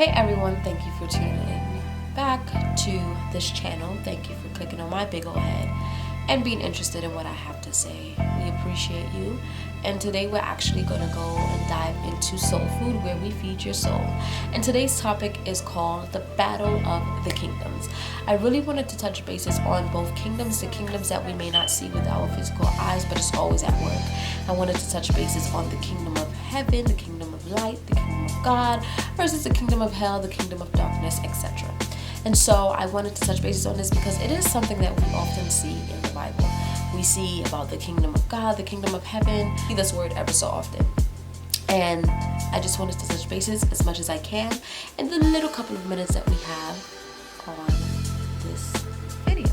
Hey everyone, thank you for tuning in back to this channel. Thank you for clicking on my big old head and being interested in what I have to say. We appreciate you. And today we're actually going to go and dive into soul food, where we feed your soul. And today's topic is called the Battle of the Kingdoms. I really wanted to touch bases on both kingdoms, the kingdoms that we may not see with our physical eyes, but it's always at work. I wanted to touch bases on the kingdom of heaven, the kingdom of light, the kingdom of God, versus the kingdom of hell, the kingdom of darkness, etc. And so I wanted to touch bases on this because it is something that we often see in the Bible. We see about the kingdom of God, the kingdom of heaven, see this word ever so often. And I just wanted to touch bases as much as I can in the little couple of minutes that we have on this video.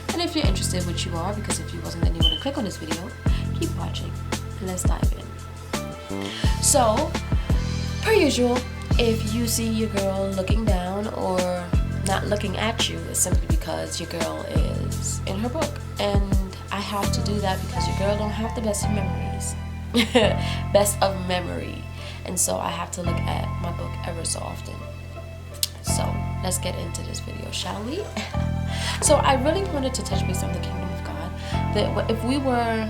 And if you're interested, which you are, because if you wasn't, then you want to click on this video, keep watching and let's dive in. So, per usual, if you see your girl looking down or not looking at you, it's simply because your girl is in her book. And I have to do that because your girl don't have the best of memories. Best of memory. And so I have to look at my book ever so often. So let's get into this video, shall we? So I really wanted to touch base on the kingdom of God. That if we were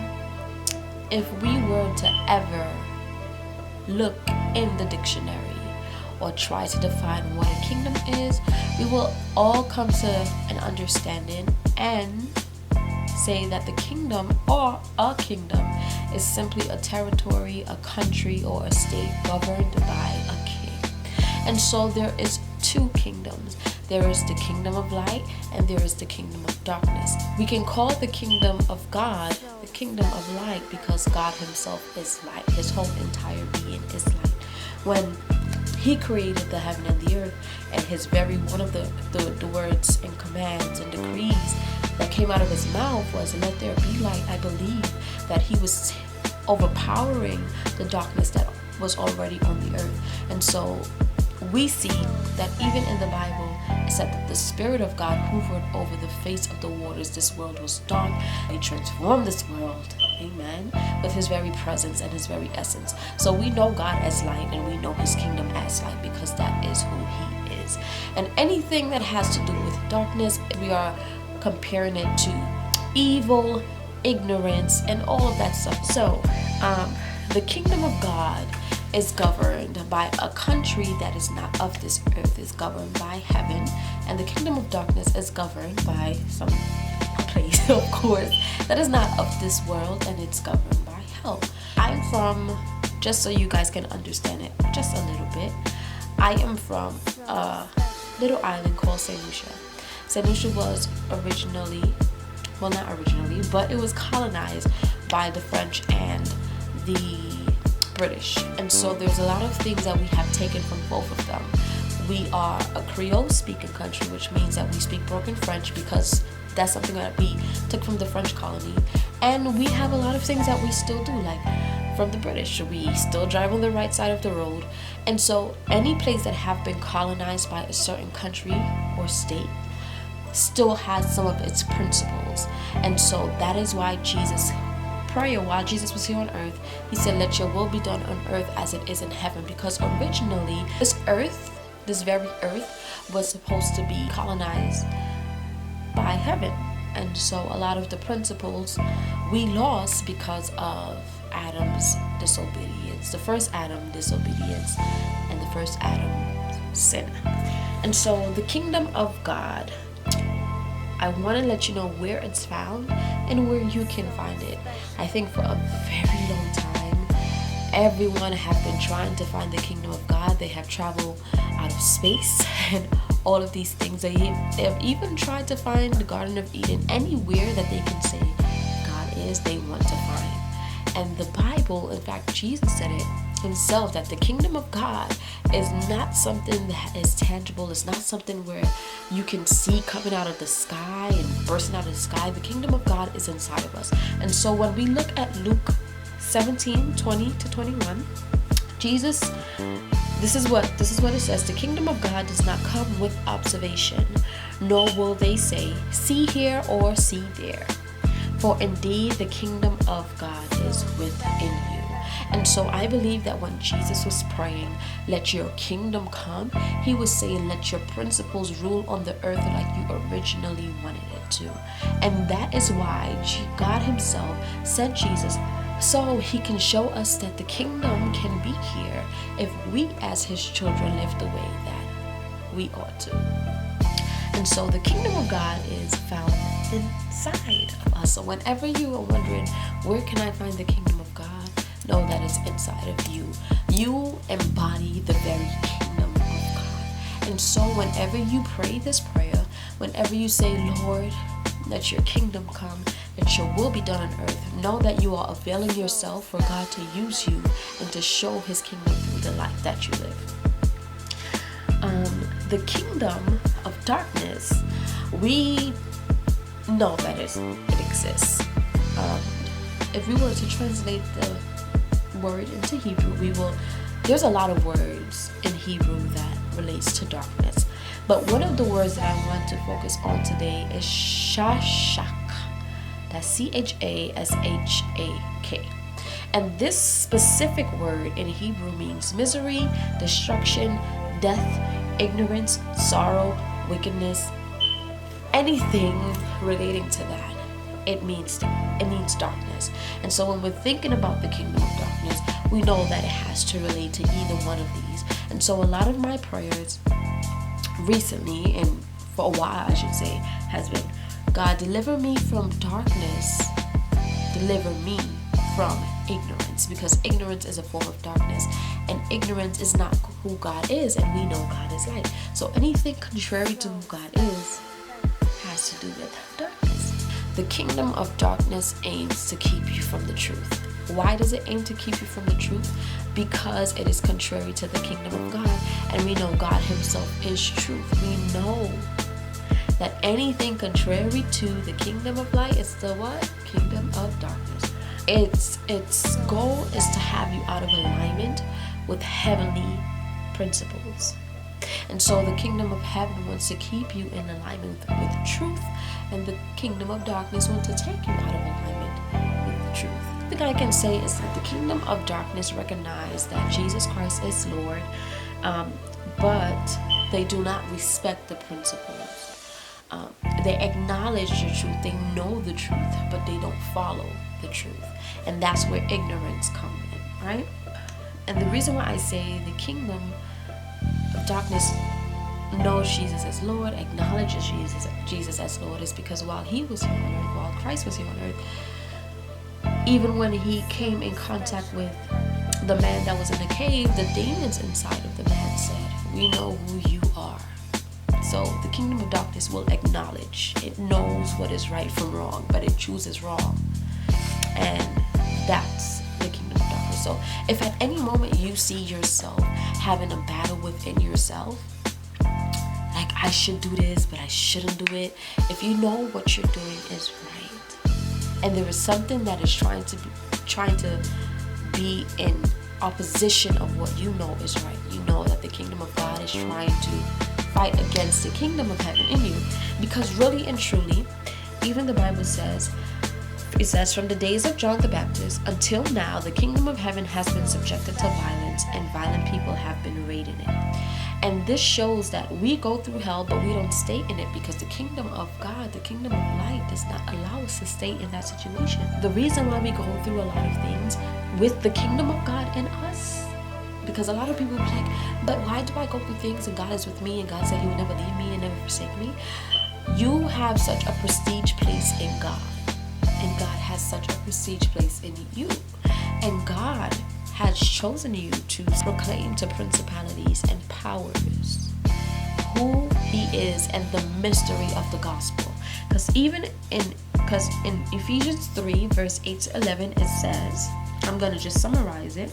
to ever look in the dictionary or try to define what a kingdom is, we will all come to an understanding and say that the kingdom or a kingdom is simply a territory, a country, or a state governed by a king. And so there is two kingdoms. There is the kingdom of light and there is the kingdom of darkness. We can call the kingdom of God the kingdom of light because God himself is light. His whole entire being is light. When he created the heaven and the earth, and his very one of the words and commands and decrees that came out of his mouth was, "Let there be light," I believe that he was overpowering the darkness that was already on the earth. And so we see that even in the Bible, it said that the Spirit of God hovered over the face of the waters. This world was dark. He transformed this world, amen, with his very presence and his very essence. So we know God as light and we know his kingdom as light because that is who he is. And anything that has to do with darkness, we are comparing it to evil, ignorance, and all of that stuff. So the kingdom of God is governed by a country that is not of this earth, is governed by heaven, and the kingdom of darkness is governed by some place, of course, that is not of this world, and it's governed by hell. I'm from, just so you guys can understand it just a little bit, I am from a little island called St. Lucia. St. Lucia was originally, well, not originally, but it was colonized by the French and the British. And so there's a lot of things that we have taken from both of them. We are a Creole speaking country, which means that we speak broken French because that's something that we took from the French colony. And we have a lot of things that we still do, like from the British. We still drive on the right side of the road. And so any place that have been colonized by a certain country or state still has some of its principles. And so that is why while Jesus was here on earth, he said, "Let your will be done on earth as it is in heaven," because originally this very earth was supposed to be colonized by heaven. And so a lot of the principles we lost because of Adam's disobedience, the first Adam disobedience and the first Adam sin. And so the kingdom of God, I want to let you know where it's found and where you can find it. I think for a very long time, everyone have been trying to find the kingdom of God. They have traveled out of space and all of these things. They have even tried to find the Garden of Eden. Anywhere that they can say God is, they want to find. And the Bible, in fact, Jesus said it himself, that the kingdom of God is not something that is tangible. It's not something where you can see coming out of the sky and bursting out of the sky. The kingdom of God is inside of us. And so when we look at Luke 17:20-21, Jesus, this is what it says: "The kingdom of God does not come with observation, nor will they say, 'See here,' or 'See there.' For indeed the kingdom of God is within you." And so I believe that when Jesus was praying, let your kingdom come, he was saying, let your principles rule on the earth like you originally wanted it to. And that is why God himself sent Jesus, so he can show us that the kingdom can be here if we as his children live the way that we ought to. And so the kingdom of God is found inside of us. So whenever you are wondering, where can I find the kingdom of God? Know that it's inside of you. You embody the very kingdom of God. And so whenever you pray this prayer, whenever you say, Lord, let your kingdom come, that your will be done on earth, know that you are availing yourself for God to use you and to show his kingdom through the life that you live. The kingdom of darkness, we know that it exists. If we were to translate the word into Hebrew, there's a lot of words in Hebrew that relates to darkness. But one of the words that I want to focus on today is Shashak. That's Chashak. And this specific word in Hebrew means misery, destruction, death, ignorance, sorrow, wickedness, anything relating to that. It means darkness. And so when we're thinking about the kingdom of darkness, we know that it has to relate to either one of these. And so a lot of my prayers recently, and for a while I should say, has been, God, deliver me from darkness, deliver me from ignorance, because ignorance is a form of darkness, and ignorance is not who God is, and we know God is light. So anything contrary to who God is has to do with darkness. The kingdom of darkness aims to keep you from the truth. Why does it aim to keep you from the truth? Because it is contrary to the kingdom of God, and we know God himself is truth. We know that anything contrary to the kingdom of light is the what? Kingdom of darkness. Its goal is to have you out of alignment with heavenly principles. And so the kingdom of heaven wants to keep you in alignment with truth, and the kingdom of darkness wants to take you out of alignment with the truth. The thing I can say is that the kingdom of darkness recognize that Jesus Christ is Lord, but they do not respect the principles. They acknowledge the truth, they know the truth, but they don't follow the truth. And that's where ignorance comes in, right? And the reason why I say the kingdom of darkness knows Jesus as Lord, acknowledges Jesus as Lord, is because while he was here on earth, while Christ was here on earth, even when he came in contact with the man that was in the cave, the demons inside of the man said, we know who you are. So the kingdom of darkness will acknowledge. It knows what is right from wrong, but it chooses wrong. And that's the kingdom of darkness. So if at any moment you see yourself having a battle within yourself, like I should do this, but I shouldn't do it. If you know what you're doing is right, and there is something that is trying to be in opposition of what you know is right, you know that the kingdom of God is trying to fight against the kingdom of heaven in you. Because really and truly, even the Bible says, it says, from the days of John the Baptist until now, the kingdom of heaven has been subjected to violence, and violent people have been raiding it. And this shows that we go through hell, but we don't stay in it, because the kingdom of God, the kingdom of light, does not allow us to stay in that situation. The reason why we go through a lot of things with the kingdom of God in us, because a lot of people are like, but why do I go through things and God is with me, and God said he will never leave me and never forsake me? You have such a prestige place in God, and God has such a prestige place in you, and God has chosen you to proclaim to principalities and powers who he is and the mystery of the gospel. Because in Ephesians 3 verse 8 to 11 it says, I'm going to just summarize it.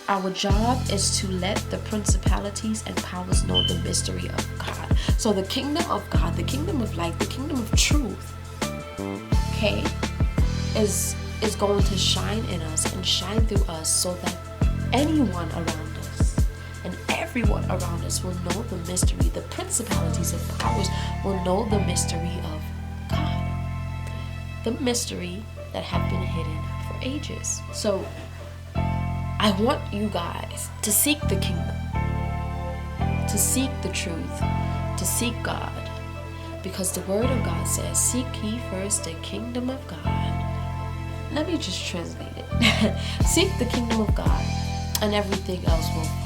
Our job is to let the principalities and powers know the mystery of God. So the kingdom of God, the kingdom of light, the kingdom of truth, okay, is going to shine in us and shine through us, so that anyone around us and everyone around us will know the mystery. The principalities and powers will know the mystery of God, the mystery that have been hidden for ages. So I want you guys to seek the kingdom, to seek the truth, to seek God. Because the word of God says, seek ye first the kingdom of God. Let me just translate it. Seek the kingdom of God and everything else will follow.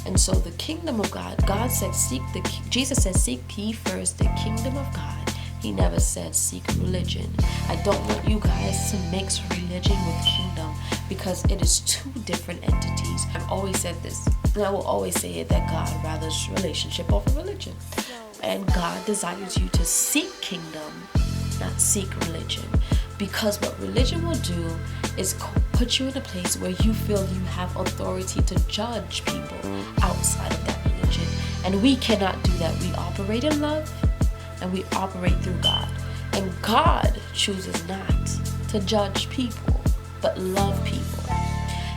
And so the kingdom of God, God said, Jesus said, seek ye first the kingdom of God. He never said seek religion. I don't want you guys to mix religion with kingdom, because it is two different entities. I've always said this, and I will always say it, that God values relationship over religion. And God desires you to seek kingdom, not seek religion. Because what religion will do is put you in a place where you feel you have authority to judge people outside of that religion. And we cannot do that. We operate in love and we operate through God. And God chooses not to judge people, but love people.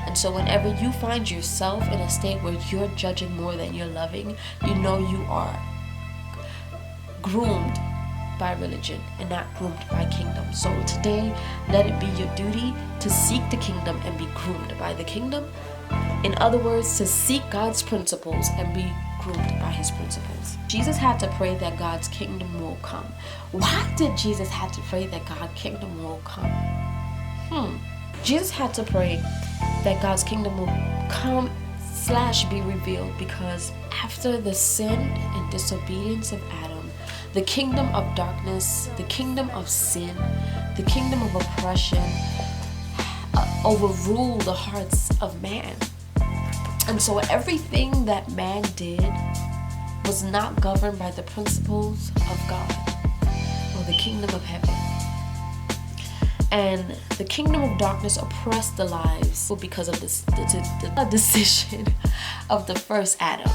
And so whenever you find yourself in a state where you're judging more than you're loving, you know you are groomed by religion and not groomed by kingdom. So today, let it be your duty to seek the kingdom and be groomed by the kingdom. In other words, to seek God's principles and be groomed by his principles. Jesus had to pray that God's kingdom will come. Why did Jesus have to pray that God's kingdom will come? Jesus had to pray that God's kingdom will come / be revealed, because after the sin and disobedience of Adam, the kingdom of darkness, the kingdom of sin, the kingdom of oppression overruled the hearts of man. And so everything that man did was not governed by the principles of God or the kingdom of heaven. And the kingdom of darkness oppressed the lives because of the decision of the first Adam.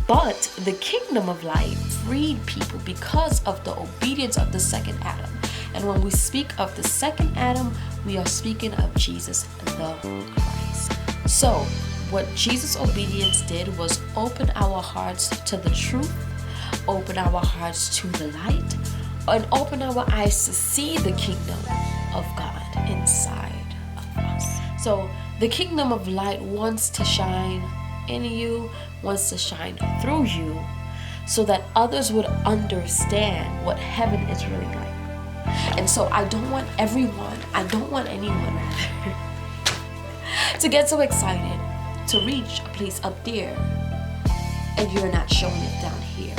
But the kingdom of light freed people because of the obedience of the second Adam. And when we speak of the second Adam, we are speaking of Jesus the Christ. So what Jesus' obedience did was open our hearts to the truth, open our hearts to the light, and open our eyes to see the kingdom of God inside of us. So the kingdom of light wants to shine in you, wants to shine through you, so that others would understand what heaven is really like. And so I don't want anyone rather, to get so excited to reach a place up there and you're not showing it down here.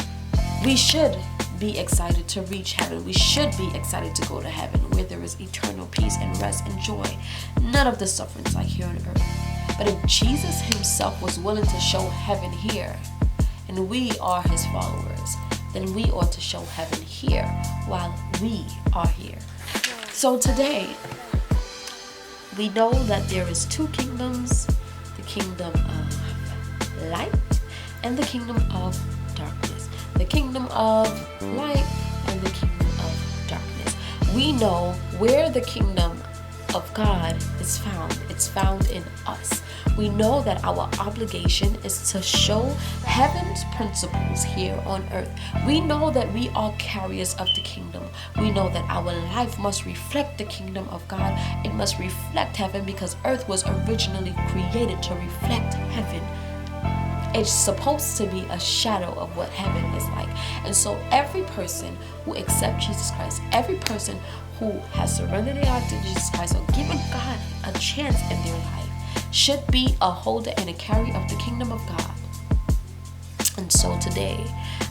We should be excited to reach heaven. We should be excited to go to heaven, where there is eternal peace and rest and joy. None of the sufferings like here on earth. But if Jesus himself was willing to show heaven here, and we are his followers, then we ought to show heaven here while we are here. So today, we know that there is two kingdoms, the kingdom of light and the kingdom of darkness. The kingdom of light and the kingdom of darkness. We know where the kingdom of God is found. It's found in us. We know that our obligation is to show heaven's principles here on earth. We know that we are carriers of the kingdom. We know that our life must reflect the kingdom of God. It must reflect heaven, because earth was originally created to reflect heaven. It's supposed to be a shadow of what heaven is like. And so every person who accepts Jesus Christ, every person who has surrendered their heart to Jesus Christ or given God a chance in their life, should be a holder and a carrier of the kingdom of God. And so today,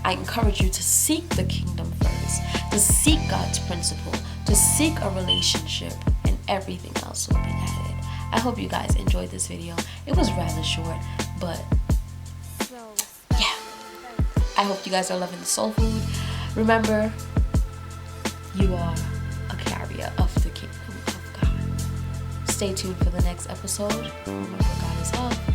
I encourage you to seek the kingdom first, to seek God's principle, to seek a relationship, and everything else will be added. I hope you guys enjoyed this video. It was rather short, but yeah. I hope you guys are loving the soul food. Remember, you are a carrier of the kingdom of God. Stay tuned for the next episode. Remember, God is love.